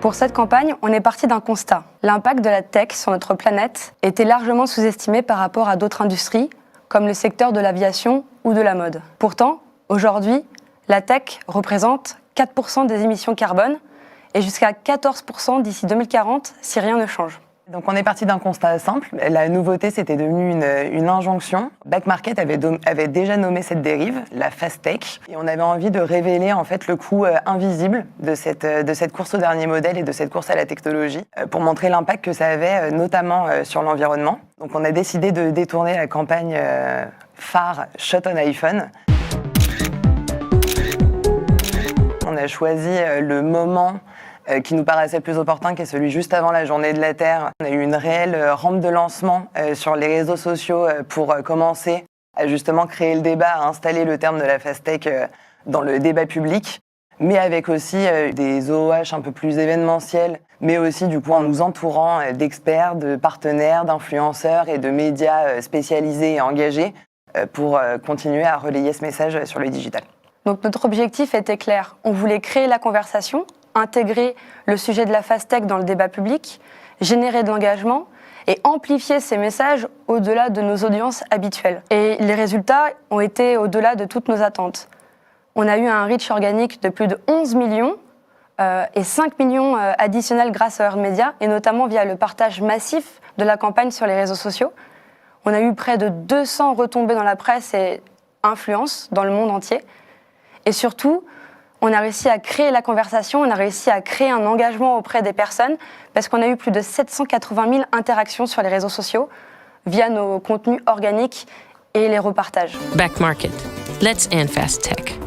Pour cette campagne, on est parti d'un constat. L'impact de la tech sur notre planète était largement sous-estimé par rapport à d'autres industries, comme le secteur de l'aviation ou de la mode. Pourtant, aujourd'hui, la tech représente 4% des émissions carbone et jusqu'à 14% d'ici 2040 si rien ne change. Donc on est parti d'un constat simple. La nouveauté, c'était devenu une injonction. Back Market avait déjà nommé cette dérive, la fast tech. Et on avait envie de révéler en fait le coût invisible de cette course au dernier modèle et de cette course à la technologie pour montrer l'impact que ça avait notamment sur l'environnement. Donc on a décidé de détourner la campagne phare Shot on iPhone. On a choisi le moment qui nous paraissait le plus opportun, qui est celui juste avant la Journée de la Terre. On a eu une réelle rampe de lancement sur les réseaux sociaux pour commencer à justement créer le débat, à installer le terme de la fast tech dans le débat public, mais avec aussi des OOH un peu plus événementiels, mais aussi du coup en nous entourant d'experts, de partenaires, d'influenceurs et de médias spécialisés et engagés pour continuer à relayer ce message sur le digital. Donc notre objectif était clair. On voulait créer la conversation, intégrer le sujet de la fast tech dans le débat public, générer de l'engagement et amplifier ces messages au-delà de nos audiences habituelles. Et les résultats ont été au-delà de toutes nos attentes. On a eu un reach organique de plus de 11 millions et 5 millions additionnels grâce à Earnmedia et notamment via le partage massif de la campagne sur les réseaux sociaux. On a eu près de 200 retombées dans la presse et influences dans le monde entier. Et surtout, on a réussi à créer la conversation, on a réussi à créer un engagement auprès des personnes parce qu'on a eu plus de 780 000 interactions sur les réseaux sociaux via nos contenus organiques et les repartages. Back Market. Let's end fast tech.